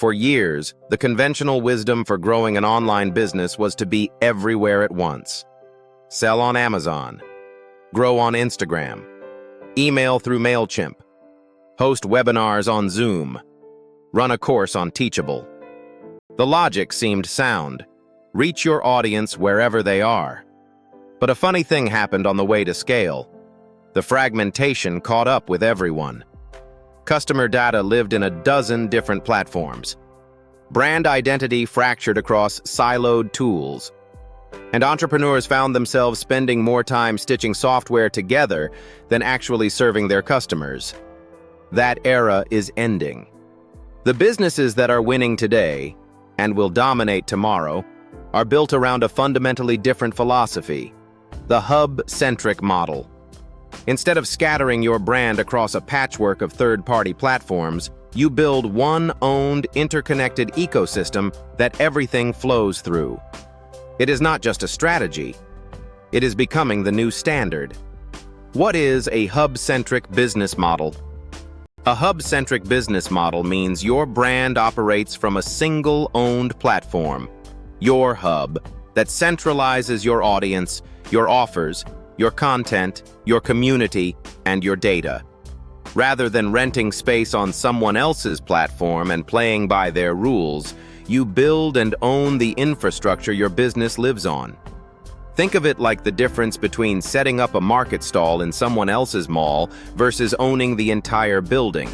For years, the conventional wisdom for growing an online business was to be everywhere at once. Sell on Amazon, grow on Instagram, email through MailChimp, host webinars on Zoom, run a course on Teachable. The logic seemed sound. Reach your audience wherever they are. But a funny thing happened on the way to scale. The fragmentation caught up with everyone. Customer data lived in a dozen different platforms. Brand identity fractured across siloed tools. And entrepreneurs found themselves spending more time stitching software together than actually serving their customers. That era is ending. The businesses that are winning today, and will dominate tomorrow, are built around a fundamentally different philosophy, the hub-centric model. Instead of scattering your brand across a patchwork of third-party platforms, you build one owned, interconnected ecosystem that everything flows through. It is not just a strategy. It is becoming the new standard. What is a hub-centric business model? A hub-centric business model means your brand operates from a single owned platform, your hub, that centralizes your audience, your offers, your content, your community, and your data. Rather than renting space on someone else's platform and playing by their rules, you build and own the infrastructure your business lives on. Think of it like the difference between setting up a market stall in someone else's mall versus owning the entire building.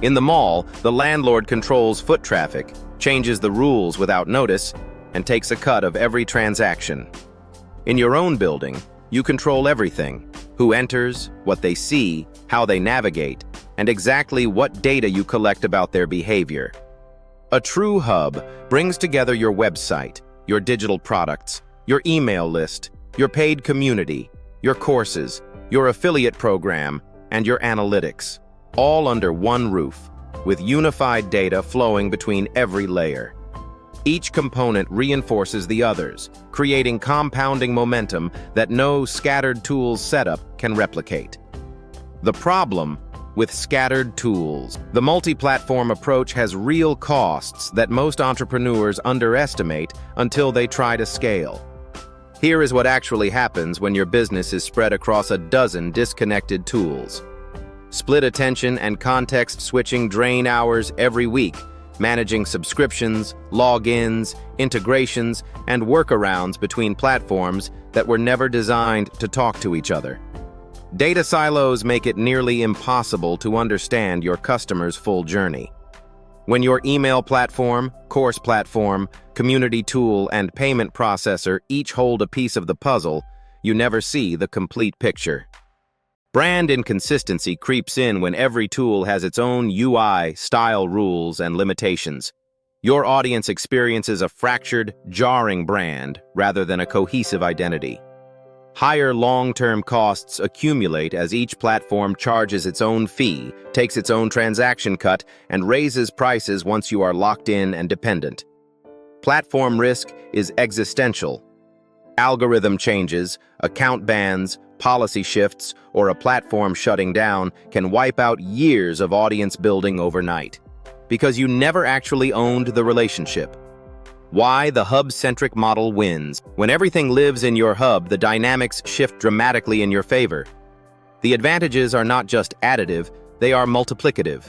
In the mall, the landlord controls foot traffic, changes the rules without notice, and takes a cut of every transaction. In your own building, you control everything: who enters, what they see, how they navigate, and exactly what data you collect about their behavior. A true hub brings together your website, your digital products, your email list, your paid community, your courses, your affiliate program, and your analytics, all under one roof, with unified data flowing between every layer. Each component reinforces the others, creating compounding momentum that no scattered tools setup can replicate. The problem with scattered tools: the multi-platform approach has real costs that most entrepreneurs underestimate until they try to scale. Here is what actually happens when your business is spread across a dozen disconnected tools. Split attention and context switching drain hours every week, managing subscriptions, logins, integrations, and workarounds between platforms that were never designed to talk to each other. Data silos make it nearly impossible to understand your customer's full journey. When your email platform, course platform, community tool, and payment processor each hold a piece of the puzzle, you never see the complete picture. Brand inconsistency creeps in when every tool has its own UI, style rules, and limitations. Your audience experiences a fractured, jarring brand rather than a cohesive identity. Higher long-term costs accumulate as each platform charges its own fee, takes its own transaction cut, and raises prices once you are locked in and dependent. Platform risk is existential. Algorithm changes, account bans, policy shifts, or a platform shutting down can wipe out years of audience building overnight, because you never actually owned the relationship. Why the hub-centric model wins: when everything lives in your hub, the dynamics shift dramatically in your favor. The advantages are not just additive, they are multiplicative.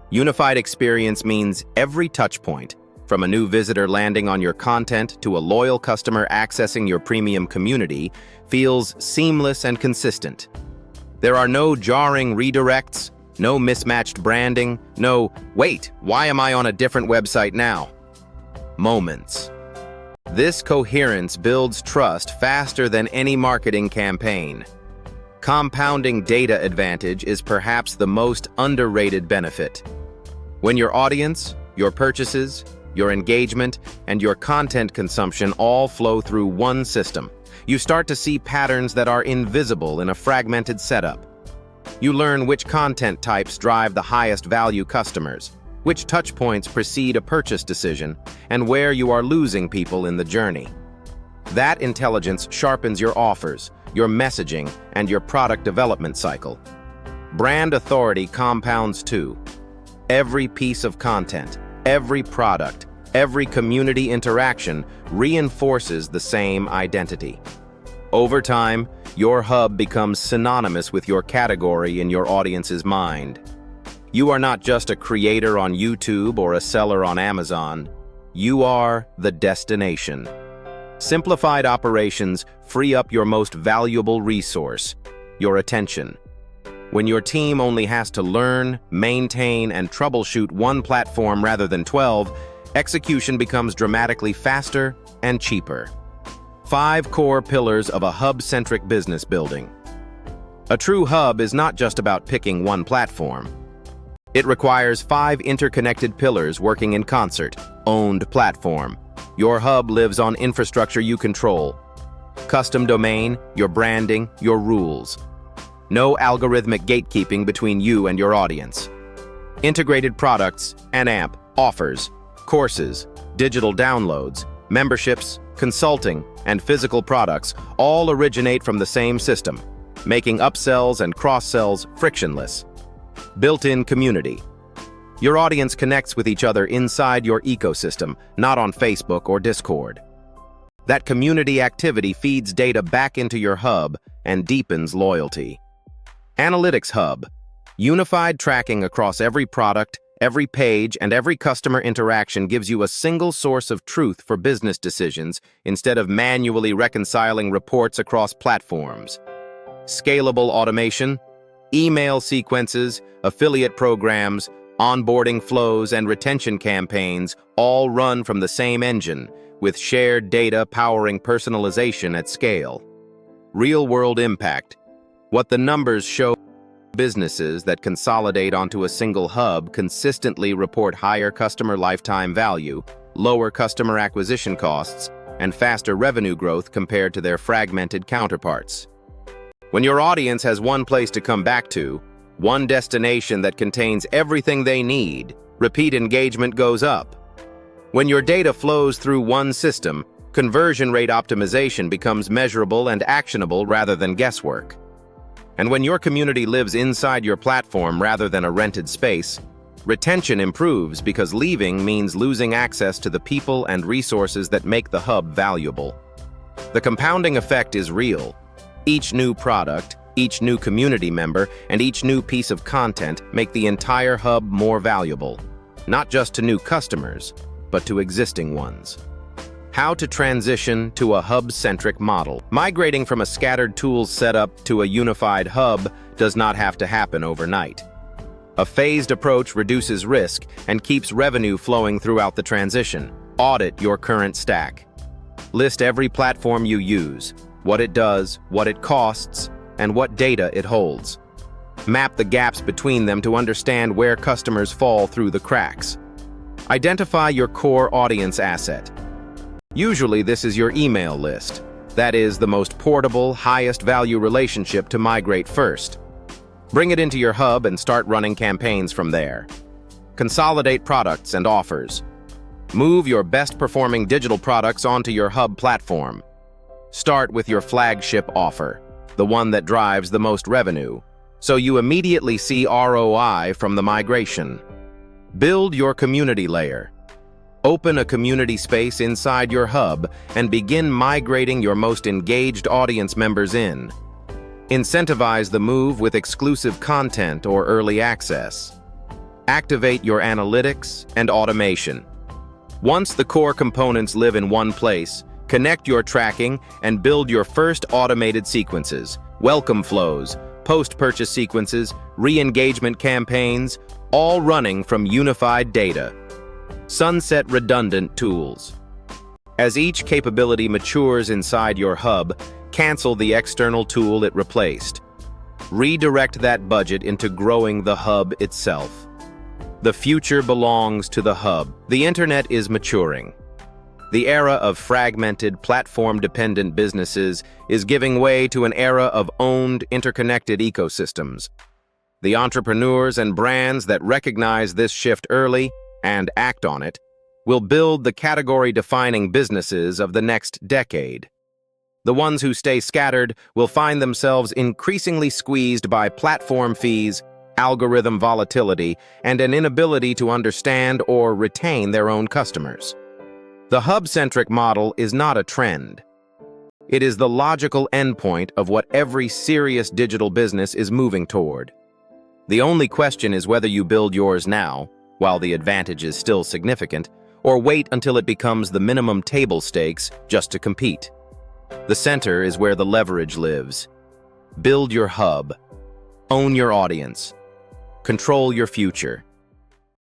Unified experience means every touchpoint, from a new visitor landing on your content to a loyal customer accessing your premium community, feels seamless and consistent. There are no jarring redirects, no mismatched branding, no "wait, why am I on a different website now?" moments. This coherence builds trust faster than any marketing campaign. Compounding data advantage is perhaps the most underrated benefit. When your audience, your purchases, your engagement, and your content consumption all flow through one system, you start to see patterns that are invisible in a fragmented setup. You learn which content types drive the highest value customers, which touchpoints precede a purchase decision, and where you are losing people in the journey. That intelligence sharpens your offers, your messaging, and your product development cycle. Brand authority compounds too. Every piece of content, Every product, every community interaction reinforces the same identity. Over time, your hub becomes synonymous with your category in your audience's mind. You are not just a creator on YouTube or a seller on Amazon. You are the destination. Simplified operations free up your most valuable resource, your attention. When your team only has to learn, maintain, and troubleshoot one platform rather than 12, execution becomes dramatically faster and cheaper. 5 core pillars of a hub-centric business building. A true hub is not just about picking one platform. It requires 5 interconnected pillars working in concert. Owned platform. Your hub lives on infrastructure you control. Custom domain, your branding, your rules. No algorithmic gatekeeping between you and your audience. Integrated products and AMP, offers, courses, digital downloads, memberships, consulting, and physical products all originate from the same system, making upsells and cross-sells frictionless. Built-in community. Your audience connects with each other inside your ecosystem, not on Facebook or Discord. That community activity feeds data back into your hub and deepens loyalty. Analytics Hub. Unified tracking across every product, every page, and every customer interaction gives you a single source of truth for business decisions instead of manually reconciling reports across platforms. Scalable automation. Email sequences, affiliate programs, onboarding flows, and retention campaigns all run from the same engine, with shared data powering personalization at scale. Real-world impact. What the numbers show: businesses that consolidate onto a single hub consistently report higher customer lifetime value, lower customer acquisition costs, and faster revenue growth compared to their fragmented counterparts. When your audience has one place to come back to, one destination that contains everything they need, repeat engagement goes up. When your data flows through one system, conversion rate optimization becomes measurable and actionable rather than guesswork. And when your community lives inside your platform rather than a rented space, retention improves because leaving means losing access to the people and resources that make the hub valuable. The compounding effect is real. Each new product, each new community member, and each new piece of content make the entire hub more valuable, not just to new customers, but to existing ones. How to transition to a hub-centric model. Migrating from a scattered tools setup to a unified hub does not have to happen overnight. A phased approach reduces risk and keeps revenue flowing throughout the transition. Audit your current stack. List every platform you use, what it does, what it costs, and what data it holds. Map the gaps between them to understand where customers fall through the cracks. Identify your core audience asset. Usually this is your email list. That is the most portable, highest value relationship to migrate first. Bring it into your hub and start running campaigns from there. Consolidate products and offers. Move your best performing digital products onto your hub platform. Start with your flagship offer, the one that drives the most revenue, so you immediately see ROI from the migration. Build your community layer. Open a community space inside your hub and begin migrating your most engaged audience members in. Incentivize the move with exclusive content or early access. Activate your analytics and automation. Once the core components live in one place, connect your tracking and build your first automated sequences, welcome flows, post-purchase sequences, re-engagement campaigns, all running from unified data. Sunset redundant tools. As each capability matures inside your hub, cancel the external tool it replaced. Redirect that budget into growing the hub itself. The future belongs to the hub. The internet is maturing. The era of fragmented, platform-dependent businesses is giving way to an era of owned, interconnected ecosystems. The entrepreneurs and brands that recognize this shift early and act on it will build the category-defining businesses of the next decade. The ones who stay scattered will find themselves increasingly squeezed by platform fees, algorithm volatility, and an inability to understand or retain their own customers. The hub-centric model is not a trend. It is the logical endpoint of what every serious digital business is moving toward. The only question is whether you build yours now, while the advantage is still significant, or wait until it becomes the minimum table stakes just to compete. The center is where the leverage lives. Build your hub. Own your audience. Control your future.